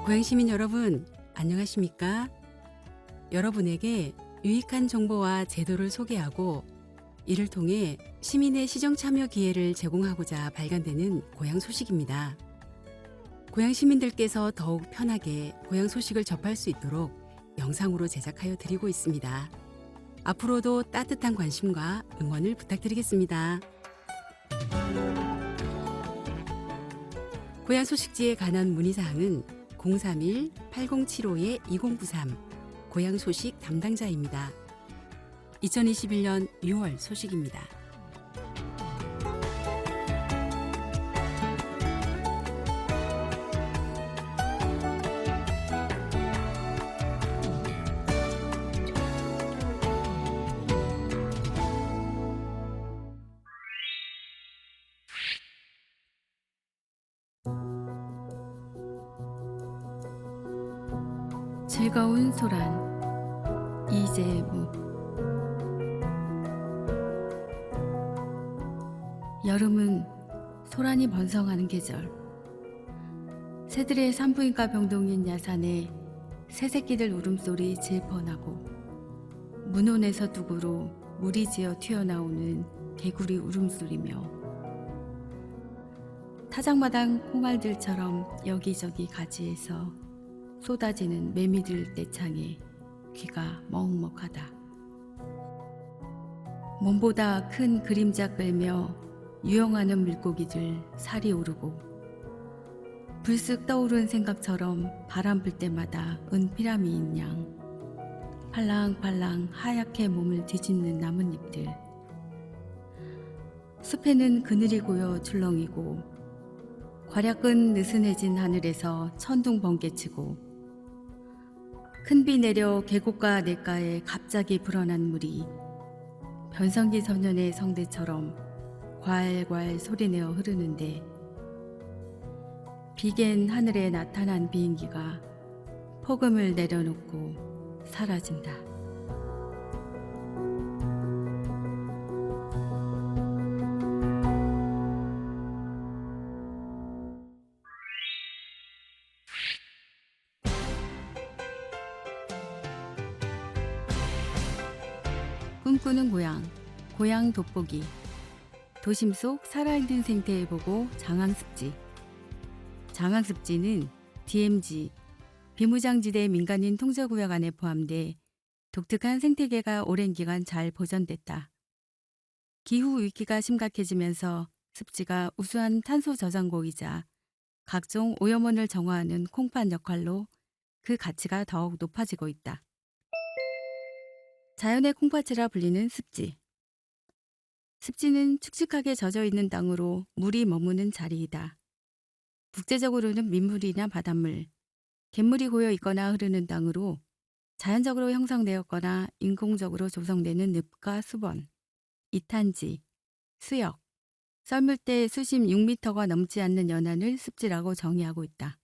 고향 시민 여러분, 안녕하십니까? 여러분에게 유익한 정보와 제도를 소개하고 이를 통해 시민의 시정 참여 기회를 제공하고자 발간되는 고향 소식입니다. 고향 시민들께서 더욱 편하게 고향 소식을 접할 수 있도록 영상으로 제작하여 드리고 있습니다. 앞으로도 따뜻한 관심과 응원을 부탁드리겠습니다. 고향 소식지에 관한 문의사항은 031-8075-2093 고향 소식 담당자입니다. 2021년 6월 소식입니다. 즐거운 소란 이재무. 여름은 소란이 번성하는 계절. 새들의 산부인과 병동인 야산에 새새끼들 울음소리 질펀하고 문혼에서 둑으로 물이 지어 튀어나오는 개구리 울음소리며 타작마당 콩알들처럼 여기저기 가지에서 쏟아지는 매미들 떼창에 귀가 먹먹하다. 몸보다 큰 그림자 끌며 유영하는 물고기들 살이 오르고 불쑥 떠오른 생각처럼 바람 불 때마다 은피라미인 양 팔랑팔랑 하얗게 몸을 뒤집는 나뭇잎들. 숲에는 그늘이 고여 출렁이고 괄약은 느슨해진 하늘에서 천둥 번개치고 큰 비 내려 계곡과 냇가에 갑자기 불어난 물이 변성기 소년의 성대처럼 괄괄 소리내어 흐르는데 비갠 하늘에 나타난 비행기가 폭음을 내려놓고 사라진다. 꿈꾸는 고향, 고향 돋보기. 도심 속 살아있는 생태를 보고 장항습지. 장항습지는 DMZ, 비무장지대 민간인 통제구역 안에 포함돼 독특한 생태계가 오랜 기간 잘 보존됐다. 기후 위기가 심각해지면서 습지가 우수한 탄소 저장고이자 각종 오염원을 정화하는 콩팥 역할로 그 가치가 더욱 높아지고 있다. 자연의 콩팥이라 불리는 습지. 습지는 축축하게 젖어있는 땅으로 물이 머무는 자리이다. 국제적으로는 민물이나 바닷물, 갯물이 고여 있거나 흐르는 땅으로 자연적으로 형성되었거나 인공적으로 조성되는 늪과 수번, 이탄지, 수역, 썰물 때 수심 6m가 넘지 않는 연안을 습지라고 정의하고 있다.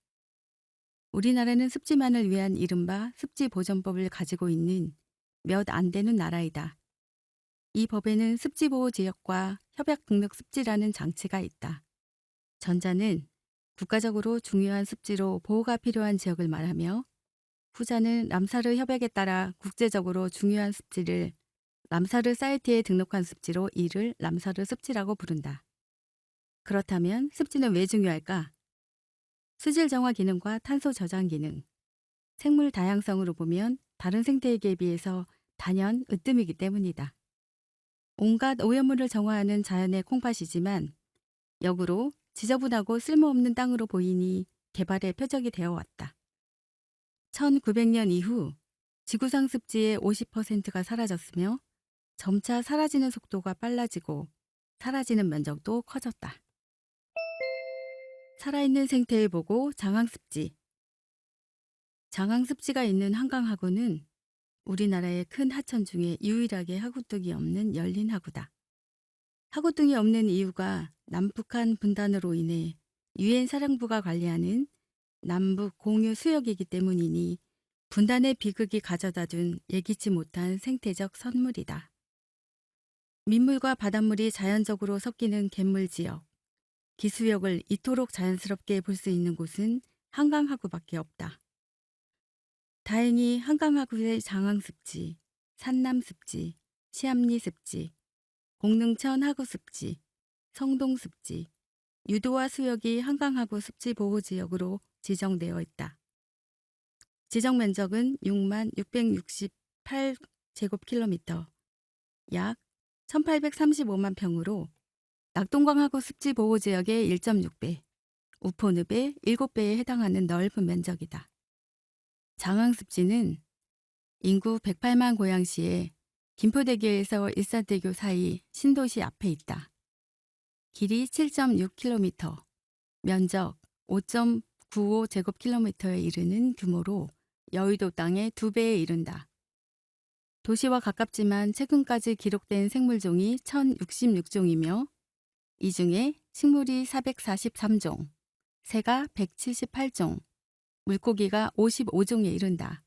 우리나라는 습지만을 위한 이른바 습지보전법을 가지고 있는 몇 안 되는 나라이다. 이 법에는 습지보호지역과 협약등록습지라는 장치가 있다. 전자는 국가적으로 중요한 습지로 보호가 필요한 지역을 말하며 후자는 람사르 협약에 따라 국제적으로 중요한 습지를 람사르 사이트에 등록한 습지로 이를 람사르 습지라고 부른다. 그렇다면 습지는 왜 중요할까? 수질 정화 기능과 탄소 저장 기능, 생물 다양성으로 보면 다른 생태계에 비해서 단연 으뜸이기 때문이다. 온갖 오염물을 정화하는 자연의 콩팥이지만 역으로 지저분하고 쓸모없는 땅으로 보이니 개발의 표적이 되어 왔다. 1900년 이후 지구상 습지의 50%가 사라졌으며 점차 사라지는 속도가 빨라지고 사라지는 면적도 커졌다. 살아있는 생태를 보고 장항습지. 장항습지가 있는 한강하구는 우리나라의 큰 하천 중에 유일하게 하구뚝이 없는 열린 하구다. 하구등이 없는 이유가 남북한 분단으로 인해 유엔 사령부가 관리하는 남북 공유 수역이기 때문이니 분단의 비극이 가져다준 예기치 못한 생태적 선물이다. 민물과 바닷물이 자연적으로 섞이는 갯물 지역, 기수역을 이토록 자연스럽게 볼 수 있는 곳은 한강하구밖에 없다. 다행히 한강하구의 장항습지, 산남습지, 시암리습지, 공릉천 하구습지, 성동습지, 유도와 수역이 한강하구 습지보호지역으로 지정되어 있다. 지정 면적은 6만 668제곱킬로미터, 약 1835만 평으로 낙동강하구 습지보호지역의 1.6배, 우포늪의 7배에 해당하는 넓은 면적이다. 장항습지는 인구 108만 고양시에 김포대교에서 일산대교 사이 신도시 앞에 있다. 길이 7.6km, 면적 5.95제곱킬로미터에 이르는 규모로 여의도 땅의 2배에 이른다. 도시와 가깝지만 최근까지 기록된 생물종이 1066종이며 이 중에 식물이 443종, 새가 178종, 물고기가 55종에 이른다.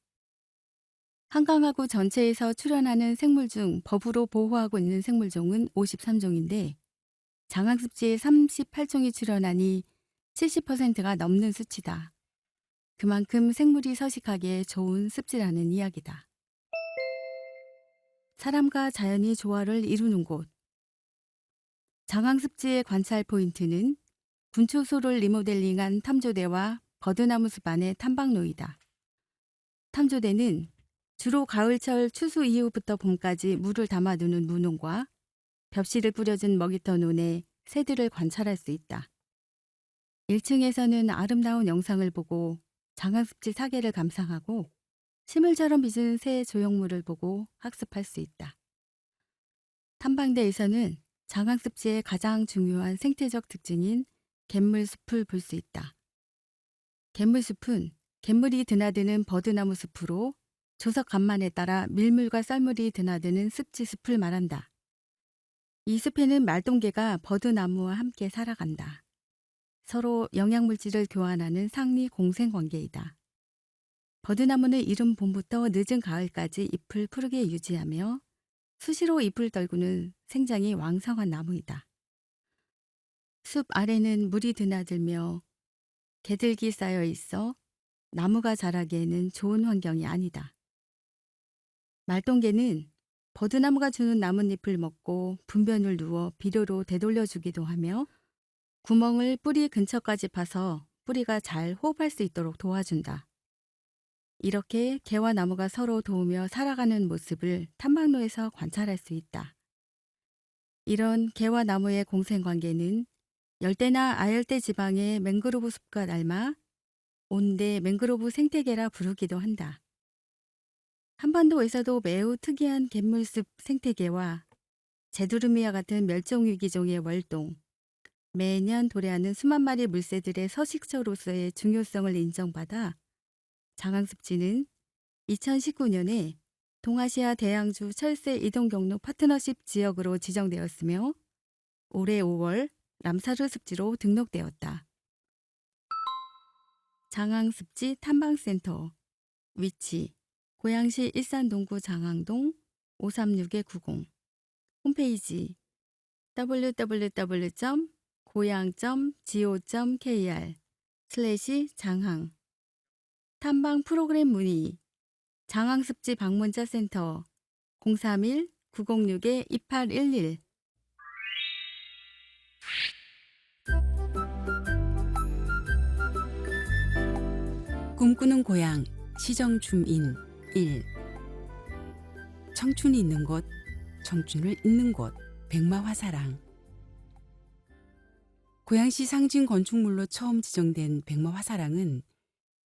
한강하구 전체에서 출현하는 생물 중 법으로 보호하고 있는 생물종은 53종인데 장항습지에 38종이 출현하니 70%가 넘는 수치다. 그만큼 생물이 서식하기에 좋은 습지라는 이야기다. 사람과 자연이 조화를 이루는 곳. 장항습지의 관찰 포인트는 분초소를 리모델링한 탐조대와 버드나무 숲 안의 탐방로이다. 탐조대는 주로 가을철 추수 이후부터 봄까지 물을 담아두는 무농과 벽실을 뿌려준 먹이터 논에 새들을 관찰할 수 있다. 1층에서는 아름다운 영상을 보고 장항습지 사계를 감상하고 실물처럼 빚은 새 조형물을 보고 학습할 수 있다. 탐방대에서는 장항습지의 가장 중요한 생태적 특징인 갯물숲을 볼 수 있다. 갯물숲은 갯물이 드나드는 버드나무 숲으로 조석 간만에 따라 밀물과 썰물이 드나드는 습지숲을 말한다. 이 숲에는 말똥개가 버드나무와 함께 살아간다. 서로 영양물질을 교환하는 상리 공생관계이다. 버드나무는 이른 봄부터 늦은 가을까지 잎을 푸르게 유지하며 수시로 잎을 떨구는 생장이 왕성한 나무이다. 숲 아래는 물이 드나들며 개들기 쌓여 있어 나무가 자라기에는 좋은 환경이 아니다. 말똥개는 버드나무가 주는 나뭇잎을 먹고 분변을 누워 비료로 되돌려주기도 하며 구멍을 뿌리 근처까지 파서 뿌리가 잘 호흡할 수 있도록 도와준다. 이렇게 개와 나무가 서로 도우며 살아가는 모습을 탐방로에서 관찰할 수 있다. 이런 개와 나무의 공생관계는 열대나 아열대 지방의 맹그로브 숲과 닮아 온대 맹그로브 생태계라 부르기도 한다. 한반도에서도 매우 특이한 갯물숲 생태계와 제두르미와 같은 멸종위기종의 월동, 매년 도래하는 수만 마리 물새들의 서식처로서의 중요성을 인정받아 장항습지는 2019년에 동아시아 대양주 철새 이동 경로 파트너십 지역으로 지정되었으며 올해 5월 람사르 습지로 등록되었다. 장항습지 탐방센터 위치 고양시 일산동구 장항동 536-90 홈페이지 www.goyang.go.kr/장항 탐방 프로그램 문의 장항습지 방문자 센터 031-906-2811 꿈꾸는 고향 시정춤인 1. 청춘이 있는 곳, 청춘을 잇는 곳, 백마화사랑. 고양시 상징 건축물로 처음 지정된 백마화사랑은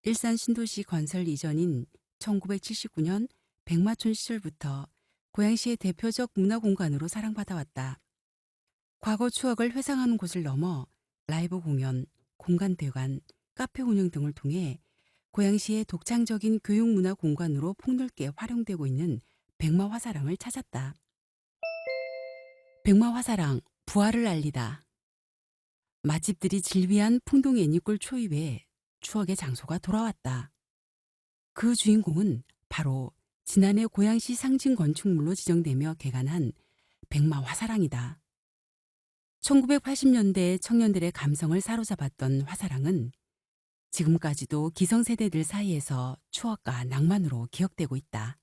일산 신도시 건설 이전인 1979년 백마촌 시절부터 고양시의 대표적 문화공간으로 사랑받아왔다. 과거 추억을 회상하는 곳을 넘어 라이브 공연, 공간대관, 카페 운영 등을 통해 고양시의 독창적인 교육문화 공간으로 폭넓게 활용되고 있는 백마화사랑을 찾았다. 백마화사랑 부활을 알리다. 맛집들이 질비한 풍동 애니골 초입에 추억의 장소가 돌아왔다. 그 주인공은 바로 지난해 고양시 상징 건축물로 지정되며 개관한 백마화사랑이다. 1980년대 청년들의 감성을 사로잡았던 화사랑은 지금까지도 기성세대들 사이에서 추억과 낭만으로 기억되고 있다.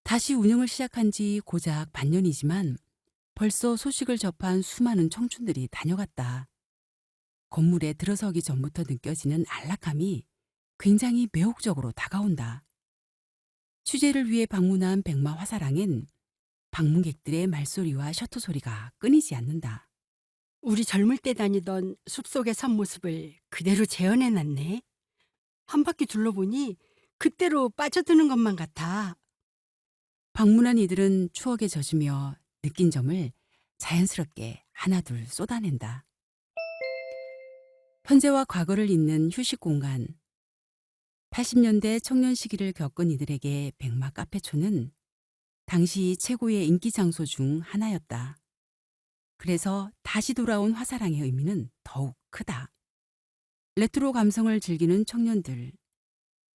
다시 운영을 시작한 지 고작 반년이지만 벌써 소식을 접한 수많은 청춘들이 다녀갔다. 건물에 들어서기 전부터 느껴지는 안락함이 굉장히 매혹적으로 다가온다. 취재를 위해 방문한 백마 화사랑엔 방문객들의 말소리와 셔터 소리가 끊이지 않는다. 우리 젊을 때 다니던 숲속의 산 모습을 그대로 재현해놨네. 한 바퀴 둘러보니 그때로 빠져드는 것만 같아. 방문한 이들은 추억에 젖으며 느낀 점을 자연스럽게 하나둘 쏟아낸다. 현재와 과거를 잇는 휴식 공간. 80년대 청년 시기를 겪은 이들에게 백마 카페초는 당시 최고의 인기 장소 중 하나였다. 그래서 다시 돌아온 화사랑의 의미는 더욱 크다. 레트로 감성을 즐기는 청년들,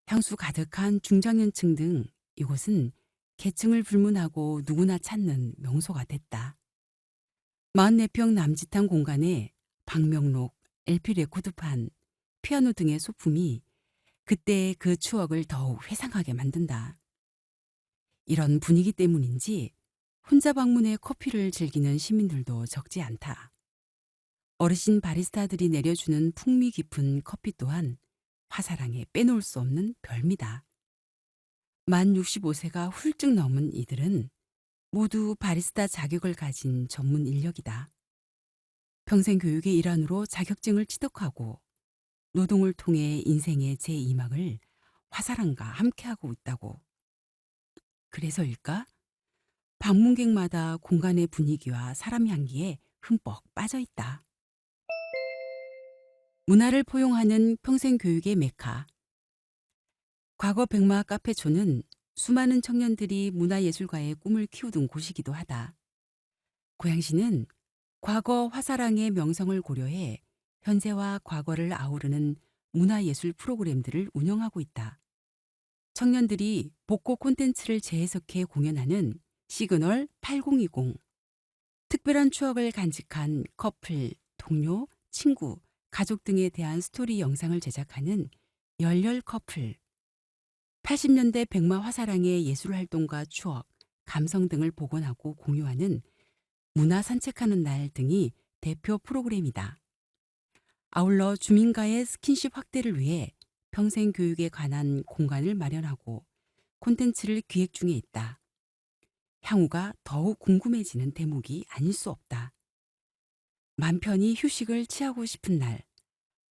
향수 가득한 중장년층 등 이곳은 계층을 불문하고 누구나 찾는 명소가 됐다. 44평 남짓한 공간에 방명록, LP 레코드판, 피아노 등의 소품이 그때의 그 추억을 더욱 회상하게 만든다. 이런 분위기 때문인지 혼자 방문해 커피를 즐기는 시민들도 적지 않다. 어르신 바리스타들이 내려주는 풍미 깊은 커피 또한 화사랑에 빼놓을 수 없는 별미다. 만 65세가 훌쩍 넘은 이들은 모두 바리스타 자격을 가진 전문 인력이다. 평생 교육의 일환으로 자격증을 취득하고 노동을 통해 인생의 제2막을 화사랑과 함께하고 있다고. 그래서일까? 방문객마다 공간의 분위기와 사람 향기에 흠뻑 빠져 있다. 문화를 포용하는 평생 교육의 메카. 과거 백마 카페초는 수많은 청년들이 문화예술가의 꿈을 키우던 곳이기도 하다. 고양시는 과거 화사랑의 명성을 고려해 현재와 과거를 아우르는 문화예술 프로그램들을 운영하고 있다. 청년들이 복고 콘텐츠를 재해석해 공연하는 시그널 8020, 특별한 추억을 간직한 커플, 동료, 친구, 가족 등에 대한 스토리 영상을 제작하는 열렬 커플, 80년대 백마 화사랑의 예술활동과 추억, 감성 등을 복원하고 공유하는 문화 산책하는 날 등이 대표 프로그램이다. 아울러 주민과의 스킨십 확대를 위해 평생 교육에 관한 공간을 마련하고 콘텐츠를 기획 중에 있다. 향후가 더욱 궁금해지는 대목이 아닐 수 없다. 맘 편히 휴식을 취하고 싶은 날,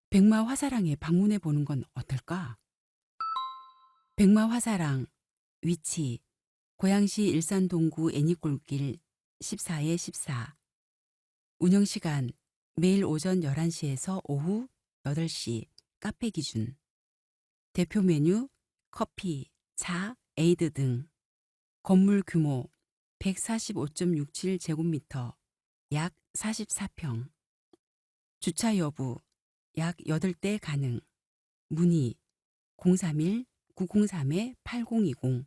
백마 화사랑에 방문해 보는 건 어떨까? 백마 화사랑, 위치, 고양시 일산동구 애니골길 14-14. 운영시간, 매일 오전 11시에서 오후 8시, 카페 기준. 대표 메뉴, 커피, 차, 에이드 등. 건물 규모 145.67제곱미터, 약 44평. 주차 여부, 약 8대 가능. 문의 031-903-8020.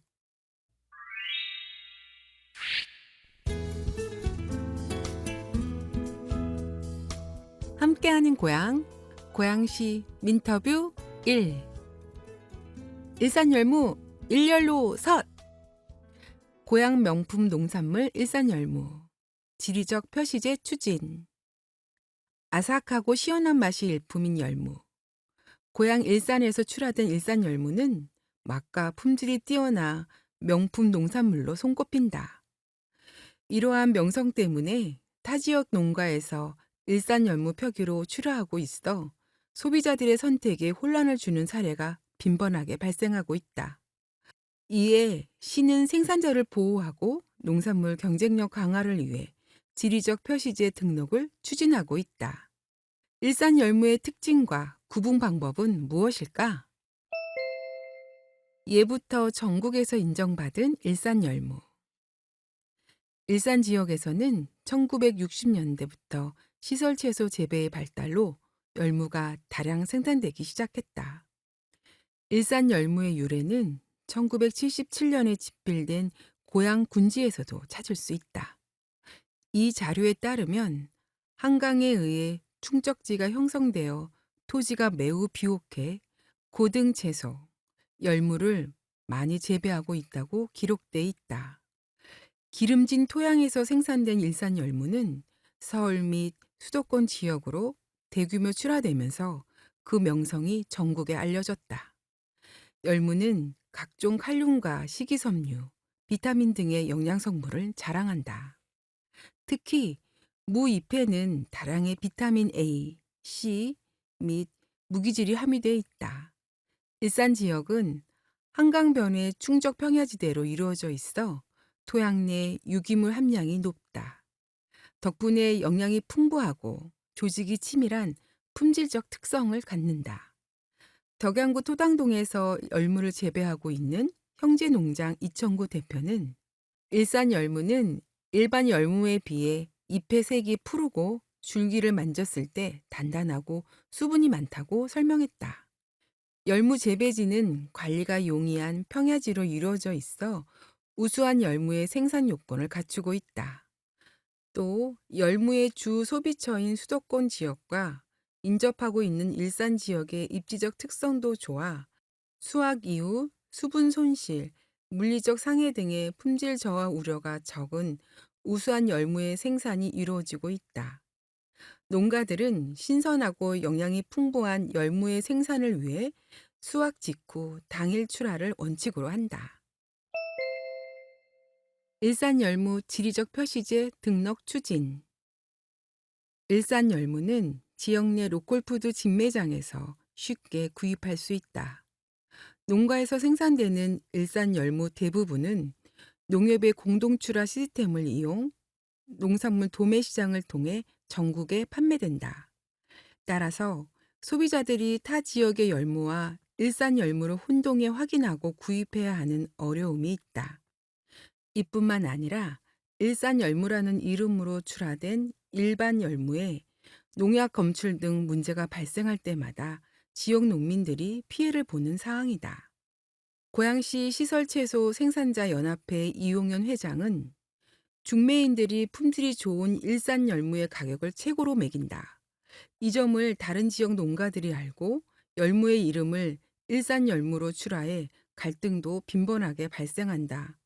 함께하는 고향, 고양시 민터뷰 1. 일산열무 일렬로 섰! 고향 명품 농산물 일산열무, 지리적 표시제 추진. 아삭하고 시원한 맛이 일품인 열무. 고향 일산에서 출하된 일산열무는 맛과 품질이 뛰어나 명품 농산물로 손꼽힌다. 이러한 명성 때문에 타 지역 농가에서 일산열무 표기로 출하하고 있어 소비자들의 선택에 혼란을 주는 사례가 빈번하게 발생하고 있다. 이에 시는 생산자를 보호하고 농산물 경쟁력 강화를 위해 지리적 표시제 등록을 추진하고 있다. 일산열무의 특징과 구분 방법은 무엇일까? 예부터 전국에서 인정받은 일산열무. 일산 지역에서는 1960년대부터 시설채소 재배의 발달로 열무가 다량 생산되기 시작했다. 일산 열무의 유래는 1977년에 집필된 고향 군지에서도 찾을 수 있다. 이 자료에 따르면 한강에 의해 충적지가 형성되어 토지가 매우 비옥해 고등 채소, 열무를 많이 재배하고 있다고 기록돼 있다. 기름진 토양에서 생산된 일산 열무는 서울 및 수도권 지역으로 대규모 출하되면서 그 명성이 전국에 알려졌다. 열무는 각종 칼륨과 식이섬유, 비타민 등의 영양성분을 자랑한다. 특히 무 잎에는 다량의 비타민 A, C 및 무기질이 함유되어 있다. 일산 지역은 한강변의 충적 평야지대로 이루어져 있어 토양 내 유기물 함량이 높다. 덕분에 영양이 풍부하고 조직이 치밀한 품질적 특성을 갖는다. 덕양구 토당동에서 열무를 재배하고 있는 형제농장 이천구 대표는 일산 열무는 일반 열무에 비해 잎의 색이 푸르고 줄기를 만졌을 때 단단하고 수분이 많다고 설명했다. 열무 재배지는 관리가 용이한 평야지로 이루어져 있어 우수한 열무의 생산 요건을 갖추고 있다. 또 열무의 주 소비처인 수도권 지역과 인접하고 있는 일산 지역의 입지적 특성도 좋아 수확 이후 수분 손실, 물리적 상해 등의 품질 저하 우려가 적은 우수한 열무의 생산이 이루어지고 있다. 농가들은 신선하고 영양이 풍부한 열무의 생산을 위해 수확 직후 당일 출하를 원칙으로 한다. 일산 열무 지리적 표시제 등록 추진. 일산 열무는 지역 내 로컬푸드 직매장에서 쉽게 구입할 수 있다. 농가에서 생산되는 일산 열무 대부분은 농협의 공동출하 시스템을 이용 농산물 도매 시장을 통해 전국에 판매된다. 따라서 소비자들이 타 지역의 열무와 일산 열무를 혼동해 확인하고 구입해야 하는 어려움이 있다. 이뿐만 아니라 일산 열무라는 이름으로 출하된 일반 열무에 농약 검출 등 문제가 발생할 때마다 지역 농민들이 피해를 보는 사항이다. 고양시 시설채소 생산자 연합회 이용현 회장은 중매인들이 품질이 좋은 일산 열무의 가격을 최고로 매긴다. 이 점을 다른 지역 농가들이 알고 열무의 이름을 일산 열무로 출하해 갈등도 빈번하게 발생한다.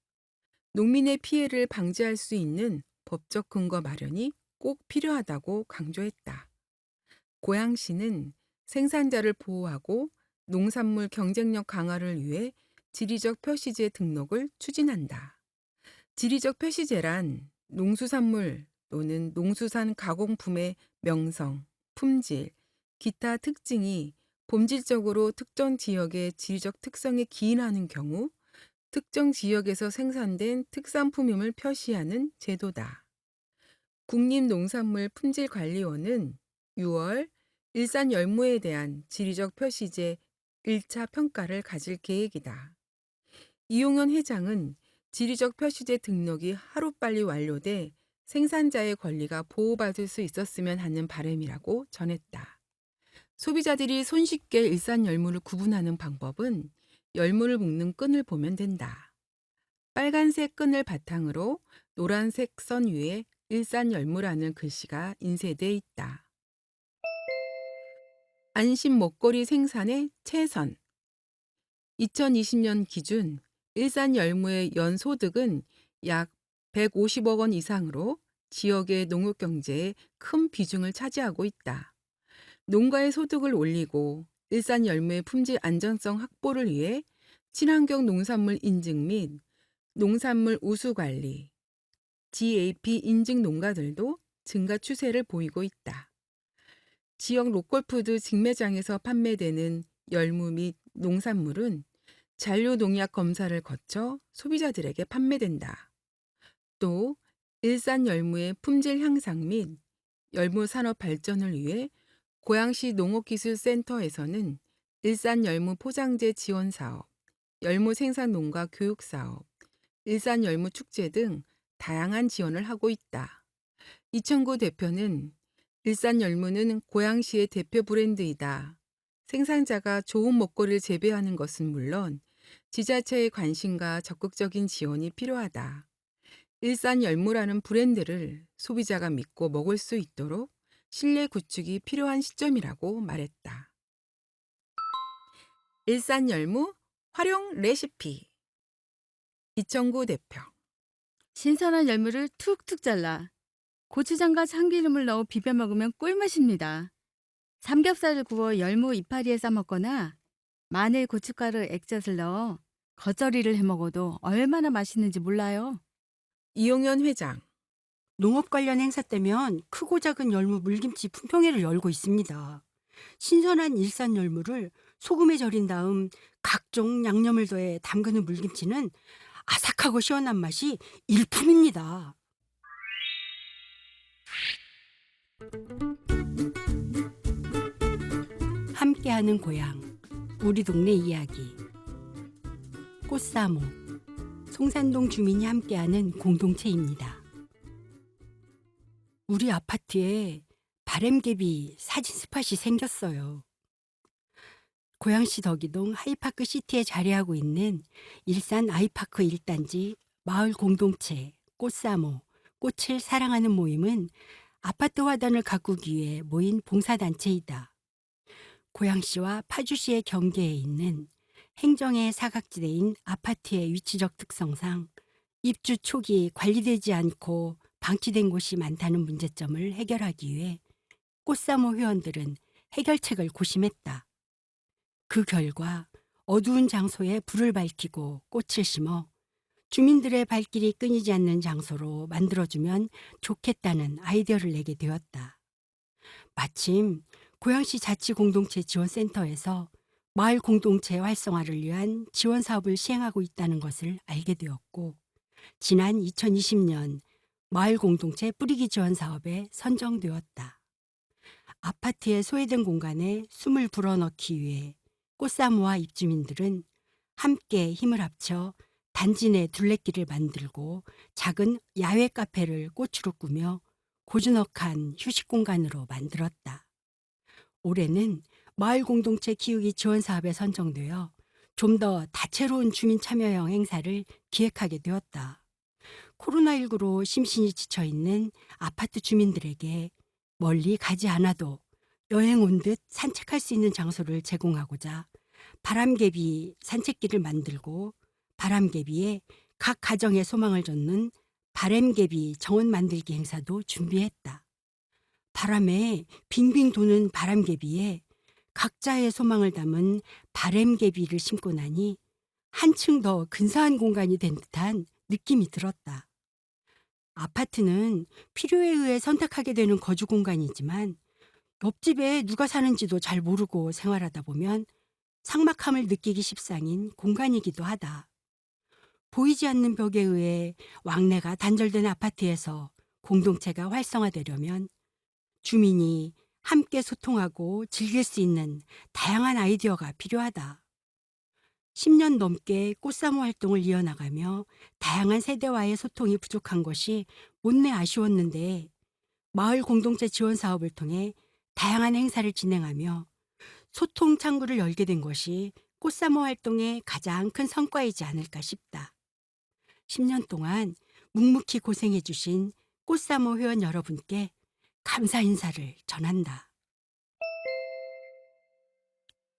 농민의 피해를 방지할 수 있는 법적 근거 마련이 꼭 필요하다고 강조했다. 고양시는 생산자를 보호하고 농산물 경쟁력 강화를 위해 지리적 표시제 등록을 추진한다. 지리적 표시제란 농수산물 또는 농수산 가공품의 명성, 품질, 기타 특징이 본질적으로 특정 지역의 지리적 특성에 기인하는 경우 특정 지역에서 생산된 특산품임을 표시하는 제도다. 국립농산물품질관리원은 6월 일산 열무에 대한 지리적 표시제 1차 평가를 가질 계획이다. 이용현 회장은 지리적 표시제 등록이 하루빨리 완료돼 생산자의 권리가 보호받을 수 있었으면 하는 바람이라고 전했다. 소비자들이 손쉽게 일산 열무를 구분하는 방법은 열무를 묶는 끈을 보면 된다. 빨간색 끈을 바탕으로 노란색 선 위에 일산 열무라는 글씨가 인쇄돼 있다. 안심 먹거리 생산의 최선. 2020년 기준 일산 열무의 연소득은 약 150억 원 이상으로 지역의 농업 경제에 큰 비중을 차지하고 있다. 농가의 소득을 올리고 일산 열무의 품질 안전성 확보를 위해 친환경 농산물 인증 및 농산물 우수 관리, GAP 인증 농가들도 증가 추세를 보이고 있다. 지역 로컬푸드 직매장에서 판매되는 열무 및 농산물은 잔류 농약 검사를 거쳐 소비자들에게 판매된다. 또 일산 열무의 품질 향상 및 열무 산업 발전을 위해 고양시 농업기술센터에서는 일산 열무 포장재 지원 사업, 열무 생산 농가 교육 사업, 일산 열무 축제 등 다양한 지원을 하고 있다. 이천구 대표는 일산 열무는 고양시의 대표 브랜드이다. 생산자가 좋은 먹거리를 재배하는 것은 물론 지자체의 관심과 적극적인 지원이 필요하다. 일산 열무라는 브랜드를 소비자가 믿고 먹을 수 있도록 신뢰 구축이 필요한 시점이라고 말했다. 일산열무 활용 레시피. 이청구 대표. 신선한 열무를 툭툭 잘라 고추장과 참기름을 넣어 비벼 먹으면 꿀맛입니다. 삼겹살을 구워 열무 이파리에 싸 먹거나 마늘, 고춧가루, 액젓을 넣어 겉절이를 해 먹어도 얼마나 맛있는지 몰라요. 이용현 회장. 농업 관련 행사 때면 크고 작은 열무 물김치 품평회를 열고 있습니다. 신선한 일산 열무를 소금에 절인 다음 각종 양념을 더해 담그는 물김치는 아삭하고 시원한 맛이 일품입니다. 함께하는 고향, 우리 동네 이야기. 꽃사모, 송산동 주민이 함께하는 공동체입니다. 우리 아파트에 바램개비 사진 스팟이 생겼어요. 고양시 덕이동 하이파크 시티에 자리하고 있는 일산 아이파크 1단지 마을 공동체 꽃사모, 꽃을 사랑하는 모임은 아파트 화단을 가꾸기 위해 모인 봉사단체이다. 고양시와 파주시의 경계에 있는 행정의 사각지대인 아파트의 위치적 특성상 입주 초기 관리되지 않고 방치된 곳이 많다는 문제점을 해결하기 위해 꽃사모 회원들은 해결책을 고심했다. 그 결과 어두운 장소에 불을 밝히고 꽃을 심어 주민들의 발길이 끊이지 않는 장소로 만들어주면 좋겠다는 아이디어를 내게 되었다. 마침 고양시 자치공동체 지원센터에서 마을 공동체 활성화를 위한 지원 사업을 시행하고 있다는 것을 알게 되었고, 지난 2020년 마을 공동체 뿌리기 지원 사업에 선정되었다. 아파트의 소외된 공간에 숨을 불어넣기 위해 꽃사모와 입주민들은 함께 힘을 합쳐 단지 내 둘레길을 만들고 작은 야외 카페를 꽃으로 꾸며 고즈넉한 휴식 공간으로 만들었다. 올해는 마을 공동체 키우기 지원 사업에 선정되어 좀 더 다채로운 주민 참여형 행사를 기획하게 되었다. 코로나19로 심신이 지쳐있는 아파트 주민들에게 멀리 가지 않아도 여행 온 듯 산책할 수 있는 장소를 제공하고자 바람개비 산책길을 만들고 바람개비에 각 가정에 소망을 줬는 바람개비 정원 만들기 행사도 준비했다. 바람에 빙빙 도는 바람개비에 각자의 소망을 담은 바람개비를 심고 나니 한층 더 근사한 공간이 된 듯한 느낌이 들었다. 아파트는 필요에 의해 선택하게 되는 거주 공간이지만 옆집에 누가 사는지도 잘 모르고 생활하다 보면 삭막함을 느끼기 십상인 공간이기도 하다. 보이지 않는 벽에 의해 왕래가 단절된 아파트에서 공동체가 활성화되려면 주민이 함께 소통하고 즐길 수 있는 다양한 아이디어가 필요하다. 10년 넘게 꽃사모 활동을 이어나가며 다양한 세대와의 소통이 부족한 것이 못내 아쉬웠는데 마을 공동체 지원 사업을 통해 다양한 행사를 진행하며 소통 창구를 열게 된 것이 꽃사모 활동의 가장 큰 성과이지 않을까 싶다. 10년 동안 묵묵히 고생해 주신 꽃사모 회원 여러분께 감사 인사를 전한다.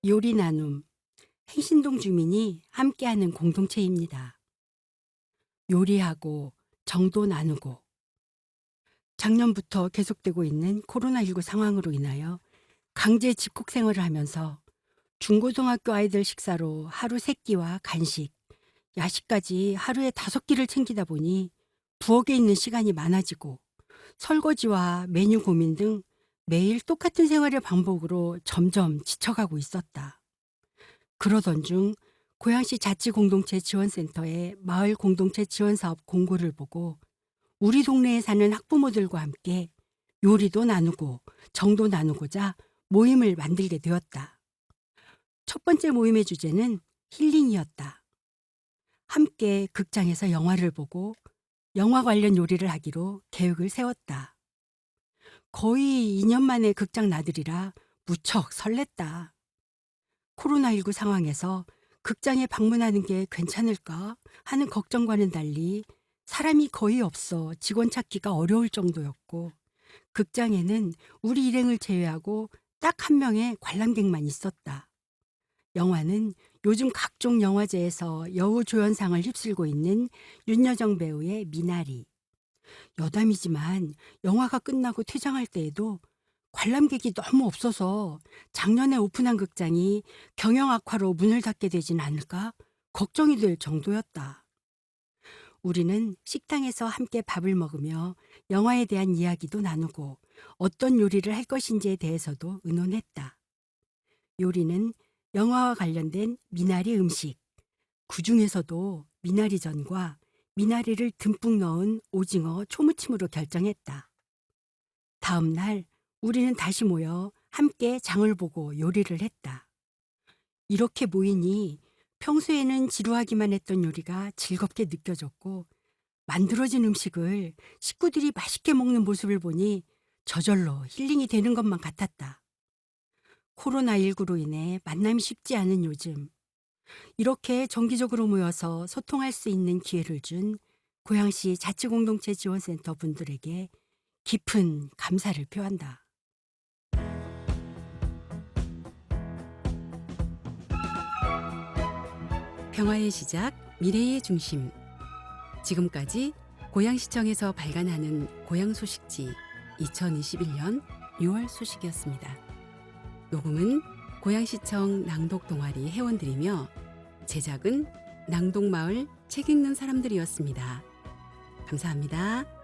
요리 나눔, 행신동 주민이 함께하는 공동체입니다. 요리하고 정도 나누고. 작년부터 계속되고 있는 코로나19 상황으로 인하여 강제 집콕 생활을 하면서 중고등학교 아이들 식사로 하루 3끼와 간식, 야식까지 하루에 5끼를 챙기다 보니 부엌에 있는 시간이 많아지고 설거지와 메뉴 고민 등 매일 똑같은 생활의 반복으로 점점 지쳐가고 있었다. 그러던 중 고양시 자치공동체 지원센터의 마을 공동체 지원사업 공고를 보고 우리 동네에 사는 학부모들과 함께 요리도 나누고 정도 나누고자 모임을 만들게 되었다. 첫 번째 모임의 주제는 힐링이었다. 함께 극장에서 영화를 보고 영화 관련 요리를 하기로 계획을 세웠다. 거의 2년 만에 극장 나들이라 무척 설렜다. 코로나19 상황에서 극장에 방문하는 게 괜찮을까 하는 걱정과는 달리 사람이 거의 없어 직원 찾기가 어려울 정도였고 극장에는 우리 일행을 제외하고 딱 한 명의 관람객만 있었다. 영화는 요즘 각종 영화제에서 여우조연상을 휩쓸고 있는 윤여정 배우의 미나리. 여담이지만 영화가 끝나고 퇴장할 때에도 관람객이 너무 없어서 작년에 오픈한 극장이 경영 악화로 문을 닫게 되진 않을까 걱정이 될 정도였다. 우리는 식당에서 함께 밥을 먹으며 영화에 대한 이야기도 나누고 어떤 요리를 할 것인지에 대해서도 의논했다. 요리는 영화와 관련된 미나리 음식, 그 중에서도 미나리전과 미나리를 듬뿍 넣은 오징어 초무침으로 결정했다. 다음 날 우리는 다시 모여 함께 장을 보고 요리를 했다. 이렇게 모이니 평소에는 지루하기만 했던 요리가 즐겁게 느껴졌고 만들어진 음식을 식구들이 맛있게 먹는 모습을 보니 저절로 힐링이 되는 것만 같았다. 코로나19로 인해 만남이 쉽지 않은 요즘, 이렇게 정기적으로 모여서 소통할 수 있는 기회를 준 고양시 자치공동체 지원센터 분들에게 깊은 감사를 표한다. 평화의 시작, 미래의 중심. 지금까지 고양시청에서 발간하는 고양 소식지 2021년 6월 소식이었습니다. 녹음은 고양시청 낭독 동아리 회원들이며 제작은 낭독마을 책 읽는 사람들이었습니다. 감사합니다.